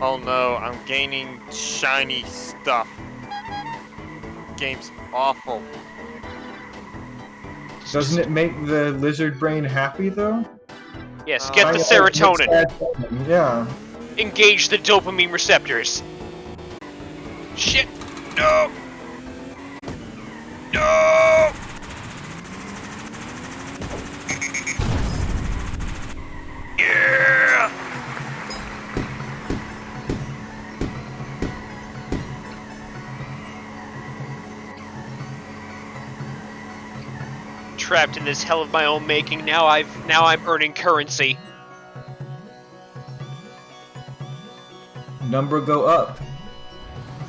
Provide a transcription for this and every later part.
Oh no, I'm gaining shiny stuff. Game's awful. Doesn't it make the lizard brain happy though? Yes, get the It makes serotonin. serotonin, yeah. Engage the dopamine receptors. Shit! No! No! Yeah! Trapped in this hell of my own making. Now I'm earning currency. Number go up.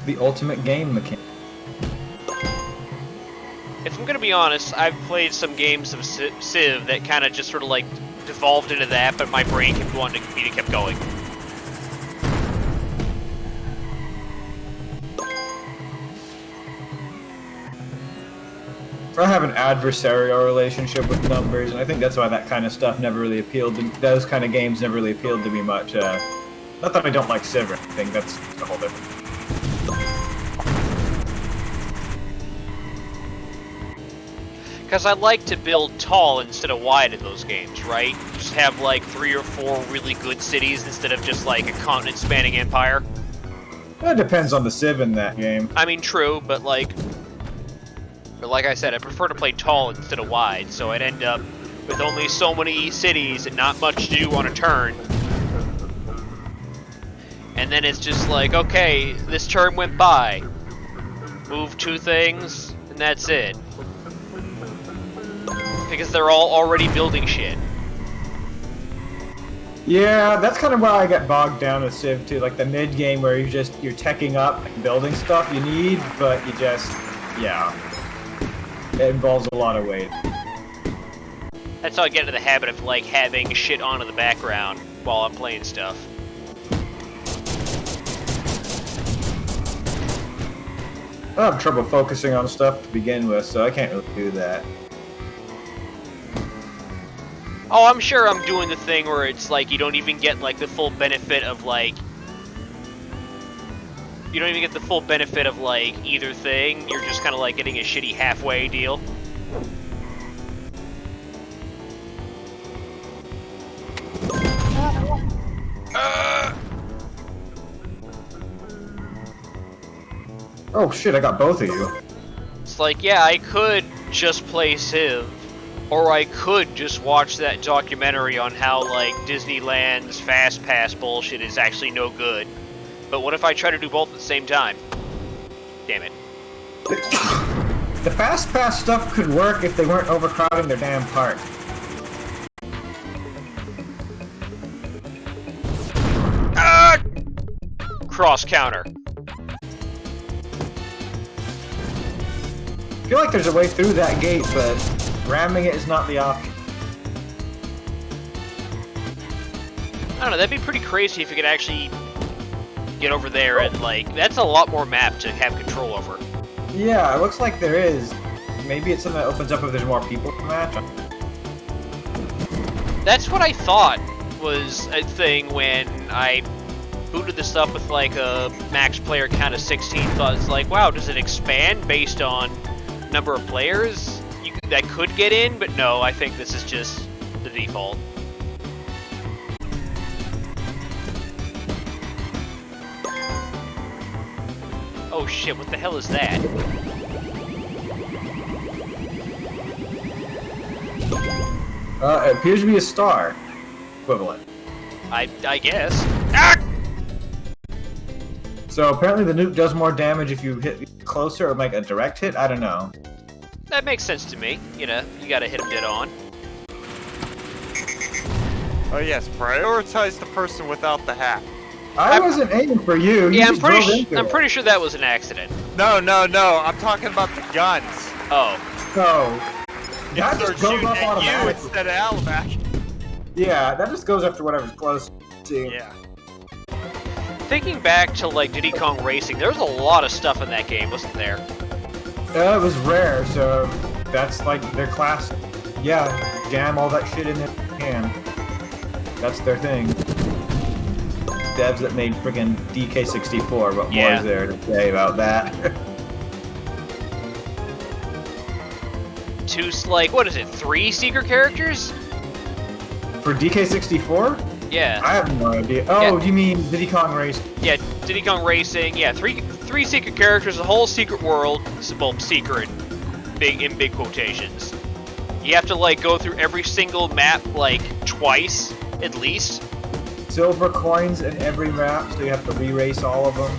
The ultimate game mechanic. If I'm gonna be honest, I've played some games of Civ that kind of just sort of like devolved into that, but my brain kept wanting me to keep going. I have an adversarial relationship with numbers, and I think that's why that kind of stuff never really appealed to me. Those kind of games never really appealed to me much. Not that I don't like Civ or anything, that's a whole different. Because I like to build tall instead of wide in those games, right? Just have like 3 or 4 really good cities instead of just like a continent-spanning empire. It depends on the Civ in that game. I mean, true, but like I said, I prefer to play tall instead of wide, so I'd end up with only so many cities and not much to do on a turn. And then it's just like, okay, this turn went by. Move 2 things, and that's it. Because they're all already building shit. Yeah, that's kind of why I got bogged down with Civ too, like the mid game where you're teching up and building stuff you need, but you just, yeah. It involves a lot of weight. That's how I get into the habit of like having shit on in the background while I'm playing stuff. I have trouble focusing on stuff to begin with, so I can't really do that. Oh, I'm sure I'm doing the thing where it's like you don't even get like the full benefit of like... You don't even get the full benefit of like either thing, you're just kind of like getting a shitty halfway deal. Oh shit, I got both of you. It's like, yeah, I could just play Civ, or I could just watch that documentary on how, like, Disneyland's Fast Pass bullshit is actually no good. But what if I try to do both at the same time? Damn it. The Fast Pass stuff could work if they weren't overcrowding their damn park. Ah! Cross counter. I feel like there's a way through that gate, but ramming it is not the option. I don't know, that'd be pretty crazy if you could actually get over there and, like, that's a lot more map to have control over. Yeah, it looks like there is. Maybe it's something that opens up if there's more people to match. That's what I thought was a thing when I booted this up with, like, a max player count of 16. Thought it's like, wow, does it expand based on number of players that could get in? But no, I think this is just the default. Oh shit, what the hell is that? It appears to be a star equivalent. I guess. Ah! So apparently the nuke does more damage if you hit closer or make a direct hit? I don't know. That makes sense to me. You know, you gotta hit him dead on. Oh yes, prioritize the person without the hat. I wasn't aiming for you. Yeah, You I'm just pretty sure that was an accident. No, I'm talking about the guns. Oh. So, that Start just goes shooting up at you automatically. instead of Alabac. Yeah, that just goes after whatever's close to. Yeah. Thinking back to, like, Diddy Kong Racing, there was a lot of stuff in that game, wasn't there? It was rare, so that's like their class. Yeah, jam all that shit in their can. That's their thing. devs that made friggin' DK64. What more Yeah. is there to say about that? Two, like, what is it, 3 secret characters? For DK64? Yeah. I have no idea. Oh, Yeah. you mean Diddy Kong Race? Yeah, Diddy Kong Racing. Yeah, three secret characters, a whole secret world. Well, secret, in big quotations. You have to like go through every single map like twice at least. Silver coins in every map, so you have to re-race all of them.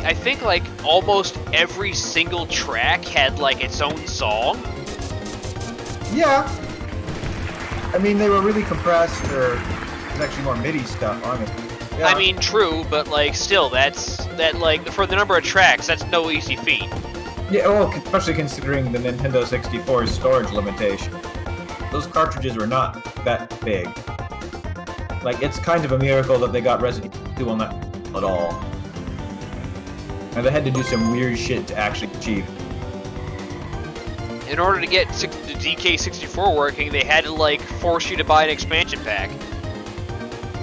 I think like almost every single track had like its own song. Yeah. I mean, they were really compressed, or there's actually more MIDI stuff on it. Yeah. I mean, true, but like still, that like for the number of tracks, that's no easy feat. Yeah, well, especially considering the Nintendo 64's storage limitation. Those cartridges were not that big. Like, it's kind of a miracle that they got Resident Evil on that at all. And they had to do some weird shit to actually achieve it. In order to get the DK64 working, they had to like force you to buy an expansion pack.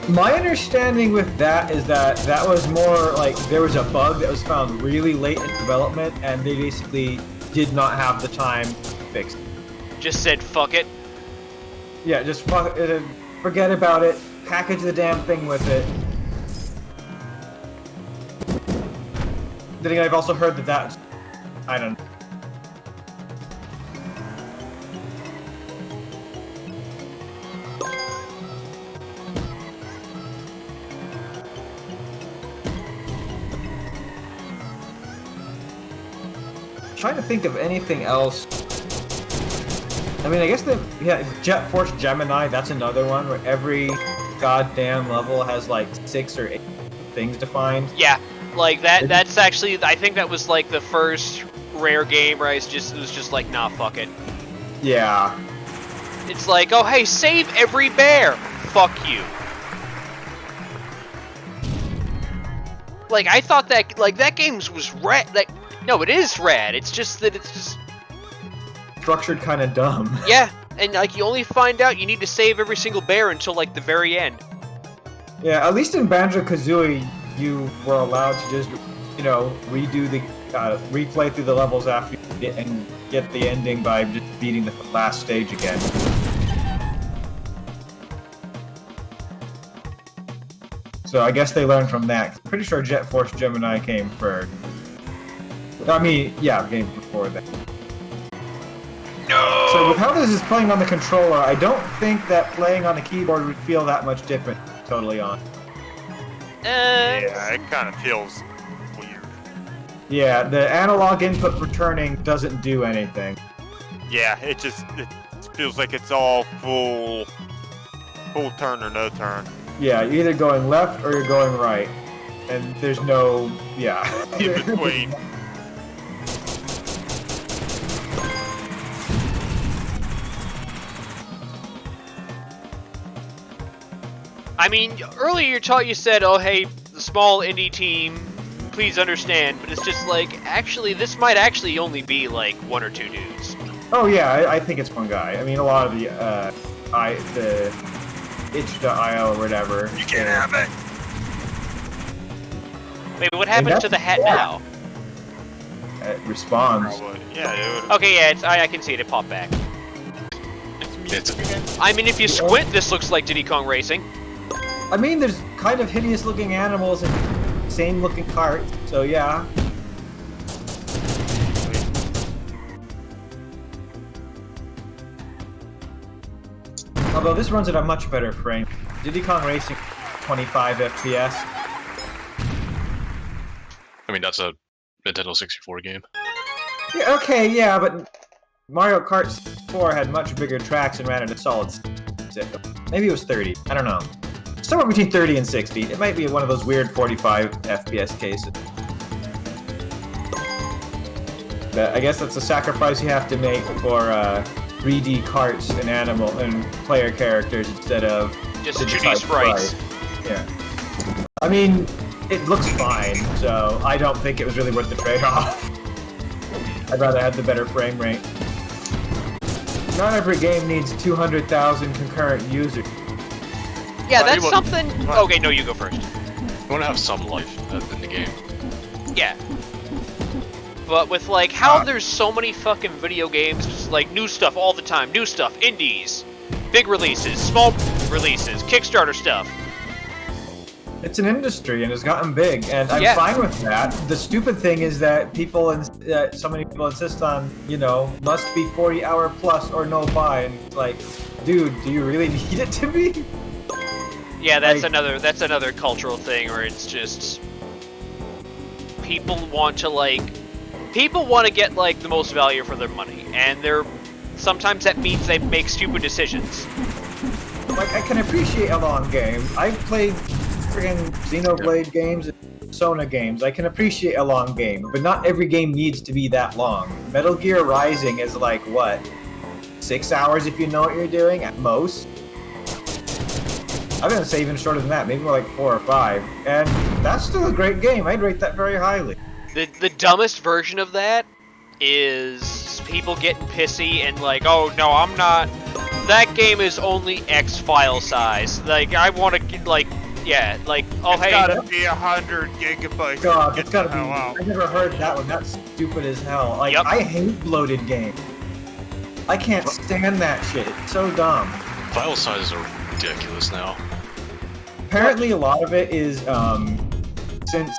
My understanding with that is that that was more like there was a bug that was found really late in development, and they basically did not have the time to fix it. Just said fuck it. Yeah, just forget about it, package the damn thing with it. Then again, I've also heard that that's, I don't know. Trying to think of anything else. I mean, I guess Jet Force Gemini, that's another one where every goddamn level has like 6 or 8 things defined. Yeah, like that's actually, I think that was like the first Rare game where it was just like, nah, fuck it. Yeah. It's like, oh hey, save every bear! Fuck you. Like, I thought that, like, that game was rad, like, no, it is rad, it's just that it's just... Structured kind of dumb. Yeah, and like, you only find out you need to save every single bear until like the very end. Yeah, at least in Banjo-Kazooie, you were allowed to just, you know, redo the, replay through the levels after you get, and get the ending by just beating the last stage again. So I guess they learned from that. I'm pretty sure Jet Force Gemini came first. I mean, yeah, came before that. No! So with how this is playing on the controller, I don't think that playing on the keyboard would feel that much different, totally on. Yeah, it kind of feels weird. Yeah, the analog input for turning doesn't do anything. Yeah, it feels like it's all full turn or no turn. Yeah, you're either going left or you're going right. And there's no, yeah. In between. I mean, earlier you said, oh hey, the small indie team, please understand, but it's just like, actually, this might actually only be like 1 or 2 dudes. Oh yeah, I think it's one guy. I mean, a lot of the itch.io or whatever. You can't have it. Wait, what happened to the hat now? It responds. Probably. Yeah, it would. Okay, yeah, I can see it, it popped back. I mean, if you squint, this looks like Diddy Kong Racing. I mean, there's kind of hideous looking animals and same looking carts, so yeah. Although this runs at a much better frame. Diddy Kong Racing, 25 FPS. I mean, that's a Nintendo 64 game. Yeah, okay, yeah, but Mario Kart 4 had much bigger tracks and ran at a solid 60. Maybe it was 30, I don't know. Somewhere between 30 and 60. It might be one of those weird 45 FPS cases. But I guess that's a sacrifice you have to make for 3D carts and animal and player characters instead of Just digitized 2D sprites. sprites. Yeah. I mean, it looks fine, so I don't think it was really worth the trade-off. I'd rather have the better frame rate. Not every game needs 200,000 concurrent users. Yeah, Well, that's you want- something. well- Okay, no, you go first. You want to have some life in the game. Yeah. But with like how there's so many fucking video games, just like new stuff all the time, new stuff, indies, big releases, small releases, Kickstarter stuff. It's an industry and it's gotten big, and I'm Yeah. fine with that. The stupid thing is that so many people insist on, must be 40-hour plus or no buy, and it's like, dude, do you really need it to be? Yeah, that's Like- another cultural thing where it's just people want to get like the most value for their money, and sometimes that means they make stupid decisions. Like, I can appreciate a long game. I've played friggin' Xenoblade games and Persona games. I can appreciate a long game, but not every game needs to be that long. Metal Gear Rising is like, what, 6 hours if you know what you're doing, at most? I'm gonna say even shorter than that, maybe more like 4 or 5. And that's still a great game. I'd rate that very highly. The dumbest version of that is people getting pissy and like, oh no, I'm not. That game is only X file size. Like, I want to get like, yeah, like, oh It's hey, gotta be 100 gigabytes. God, Get it's gotta the be. hell out. I never heard that one. That's stupid as hell. Like, Yep. I hate bloated games. I can't stand that shit. It's so dumb. File sizes are ridiculous now. Apparently, a lot of it is, since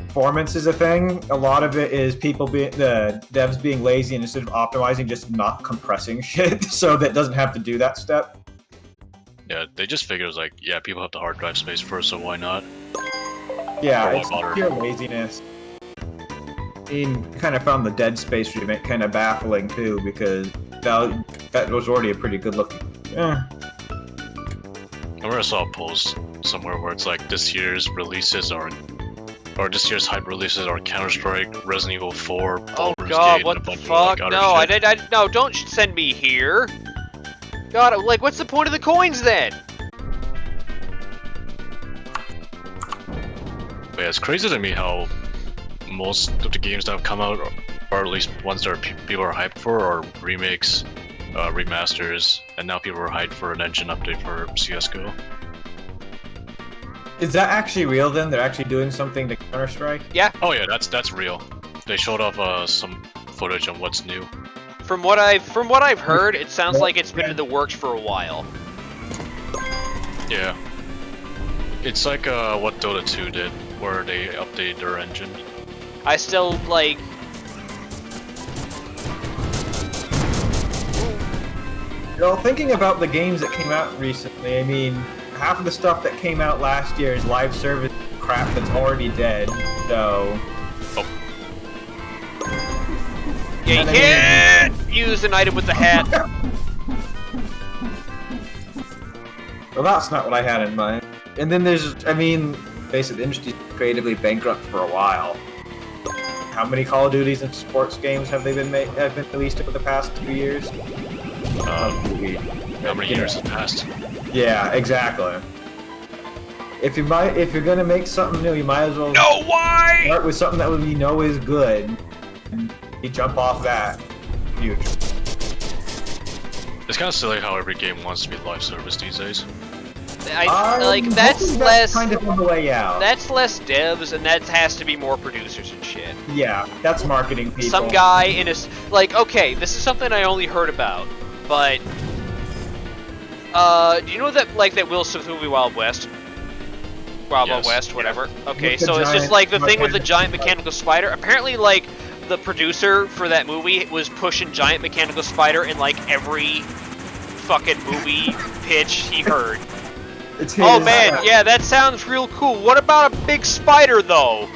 performance is a thing, a lot of it is the devs being lazy and instead of optimizing, just not compressing shit, so that doesn't have to do that step. Yeah, they just figured it was like, yeah, people have the hard drive space first, so why not? Yeah, Or it's bother. pure laziness. I mean, kind of found the Dead Space remake kind of baffling too, because that was already a pretty good looking. I remember I saw a post somewhere where it's like this year's releases are, or this year's hype releases are Counter-Strike, Resident Evil 4, oh Baldur's god, Gate, what and a the bunch of fuck? like, other No, shit. no, don't send me here. God, like, what's the point of the coins then? But yeah, it's crazy to me how most of the games that have come out, or at least ones that people are hyped for, are remakes, remasters, and now people are hyped for an engine update for CS:GO. Is that actually real then? They're actually doing something to Counter-Strike? Oh yeah, that's real. They showed off some footage on what's new. From what I've heard, it sounds like it's been in the works for a while. Yeah. It's like what Dota 2 did, where they updated their engine. I still like. Thinking about the games that came out recently, I mean, half of the stuff that came out last year is live service crap that's already dead, so... Yeah, you And I can't use an item with the hat. Well, that's not what I had in mind. And then there's, I mean, basically the industry's creatively bankrupt for a while. How many Call of Duties and sports games have been released over the past 2 years? How many years have passed? Yeah, exactly. If you're gonna make something new, you might as well No, why? start with something that you know is good, and you jump off that. Huge. It's kind of silly how every game wants to be live service these days. Like I'm that's hoping less. kind of on the way out. That's less devs, and that has to be more producers and shit. Yeah, that's marketing people. Some guy in a like, okay, this is something I only heard about, but do you know that that Will Smith movie Wild West? Wild Yes. West, whatever. Okay, With the so it's just giant like the thing with the mechanical giant spider. mechanical spider. Apparently, like the producer for that movie was pushing giant mechanical spider in like every fucking movie pitch he heard. It's his, Oh man, yeah, that sounds real cool. What about a big spider though?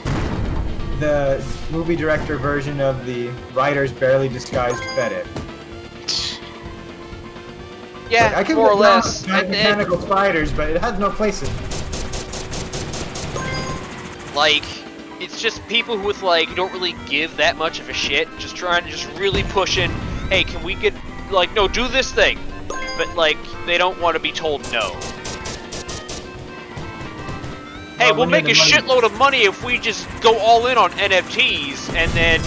The movie director version of the writer's barely disguised fetish. Yeah, Like, I can more or get down less. with giant And- mechanical spiders, but it has no place in. Like, it's just people who with like don't really give that much of a shit, just trying to just really pushing, hey, can we get like no, do this thing. But like they don't want to be told no. Hey, Well, we'll we make a need the money. shitload of money if we just go all in on NFTs, and then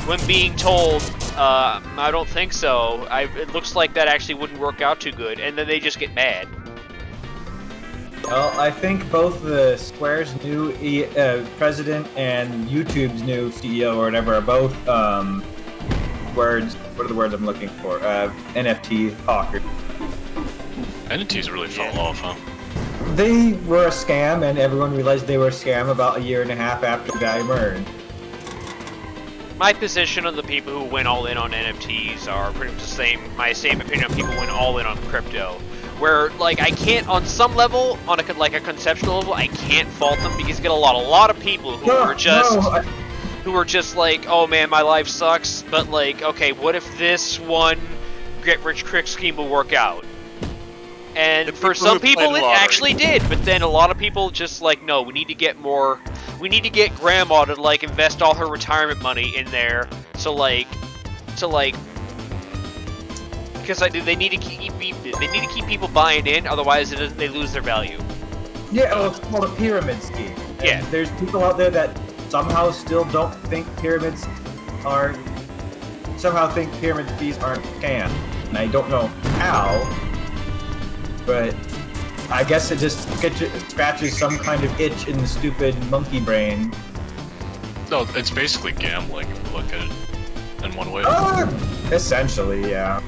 when being told, I don't think so, it looks like that actually wouldn't work out too good, and then they just get mad. Well, I think both the Square's new president and YouTube's new CEO or whatever are both words. What are the words I'm looking for? NFT hawkers. NFTs really fell off, huh? They were a scam, and everyone realized they were a scam about a year and a half after the guy emerged. My position on the people who went all in on NFTs are pretty much the same. My same opinion on people who went all in on crypto. Where, like, I can't, on some level, on a conceptual level, I can't fault them because you get a lot of people who who are just like, oh man, my life sucks. But like, okay, what if this one get-rich-quick scheme will work out? And for some people, it actually did. But then a lot of people just like, no, we need to get more. We need to get grandma to like invest all her retirement money in there. So like, because they need to keep people buying in, otherwise they lose their value. Yeah, well, it's called a pyramid scheme. And yeah. There's people out there that somehow still don't think pyramids aren't. Somehow think pyramid fees aren't scam, and I don't know how. But I guess it just scratches some kind of itch in the stupid monkey brain. No, it's basically gambling, if you look at it in one way. Essentially, yeah.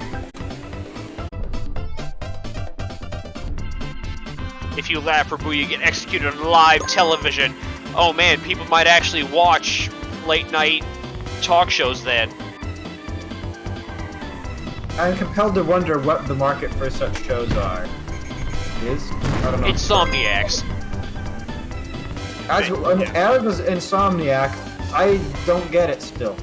If you laugh or boo, you get executed on live television. Oh man, people might actually watch late night talk shows then. I'm compelled to wonder what the market for such shows are. Is? I don't know. Insomniacs. As Insomniac, I don't get it still.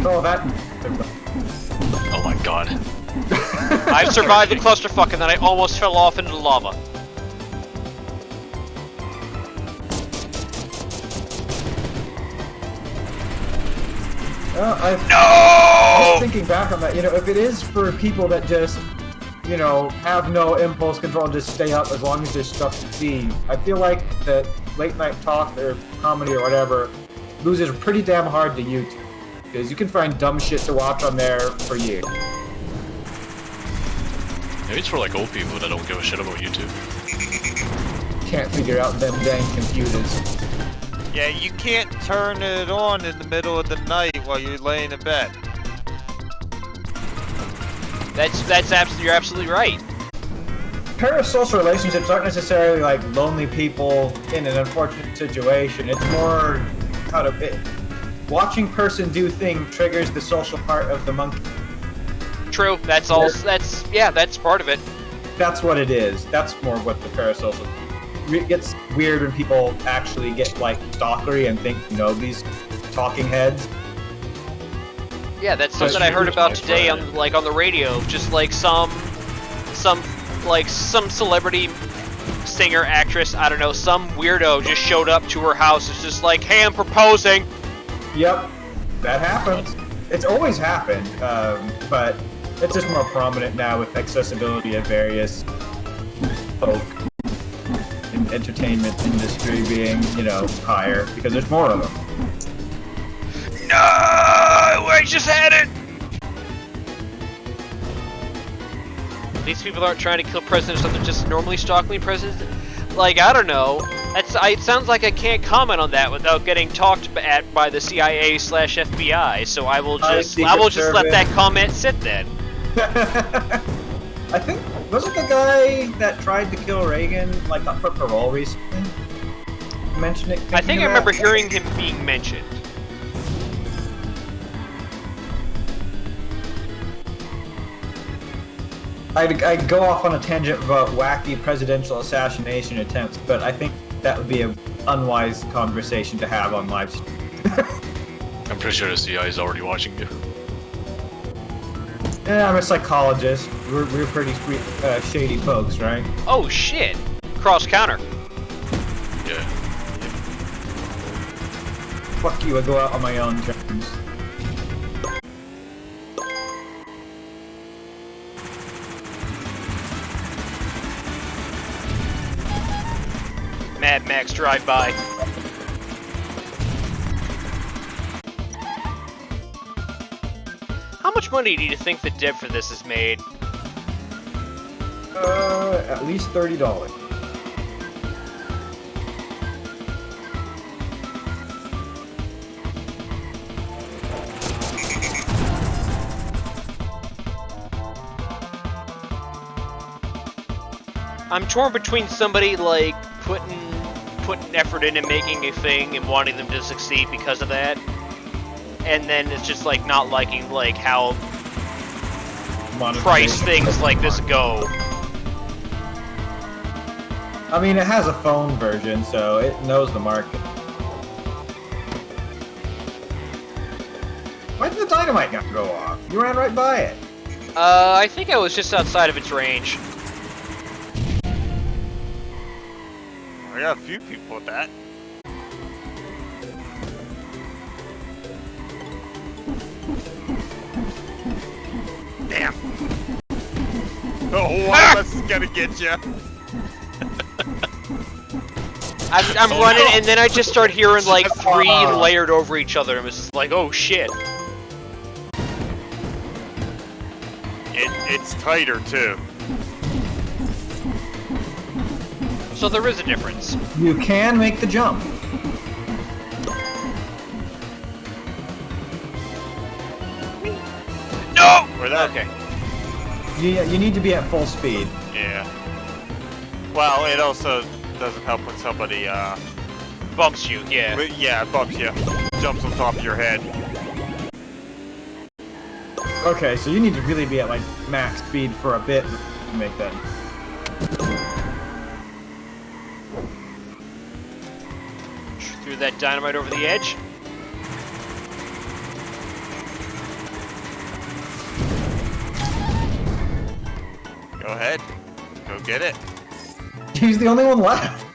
Oh, that. Oh my god. I've survived the clusterfuck and then I almost fell off into the lava. Well, I was thinking back on that, if it is for people that just, have no impulse control and just stay up as long as there's stuff to see, I feel like that late night talk or comedy or whatever loses pretty damn hard to YouTube. Because you can find dumb shit to watch on there for years. Maybe it's for like old people that don't give a shit about YouTube. Can't figure out them dang computers. Yeah, you can't turn it on in the middle of the night while you're laying in bed. You're absolutely right. Parasocial relationships aren't necessarily like lonely people in an unfortunate situation. It's more watching person do thing triggers the social part of the monkey. True. That's all. That's part of it. That's what it is. That's more what the parasocial. It gets weird when people actually get like stalkery and think these talking heads. Yeah, that's something I heard about today on the radio. Just like some celebrity singer, actress, I don't know, some weirdo just showed up to her house. It's just like, hey, I'm proposing. Yep, that happens. It's always happened, but it's just more prominent now with accessibility of various folk. Entertainment industry being, higher because there's more of them. No, I just had it. These people aren't trying to kill presidents; they're just normally stalking presidents. Like, I don't know. It sounds like I can't comment on that without getting talked at by the CIA/FBI. So I will just let that comment sit then. I think, was it the guy that tried to kill Reagan, like, up for parole recently? Mention it? I think I remember hearing him being mentioned. I'd go off on a tangent about wacky presidential assassination attempts, but I think that would be an unwise conversation to have on live stream. I'm pretty sure the CIA is already watching you. Yeah, I'm a psychologist. We're pretty shady folks, right? Oh shit! Cross counter. Yeah. Fuck you, I go out on my own terms. Mad Max drive-by. How much money do you think the dev for this is made? At least $30. I'm torn between somebody like putting effort into making a thing and wanting them to succeed because of that, and then it's just like not liking like how price things like this go. I mean, it has a phone version, so it knows the market. Why did the dynamite not go off? You ran right by it. I think I was just outside of its range. I got a few people with that. Damn. Oh, one of us is gonna get you. I'm running, and then I just start hearing like 3 layered over each other, and it was just like, oh shit. It's tighter too. So there is a difference. You can make the jump. No! Or that. Okay. You need to be at full speed. Yeah. Well, it also doesn't help when somebody Bumps you, yeah. yeah, bumps you, jumps on top of your head. Okay, so you need to really be at like max speed for a bit to make that. Threw that dynamite over the edge. Go ahead, go get it. He's the only one left.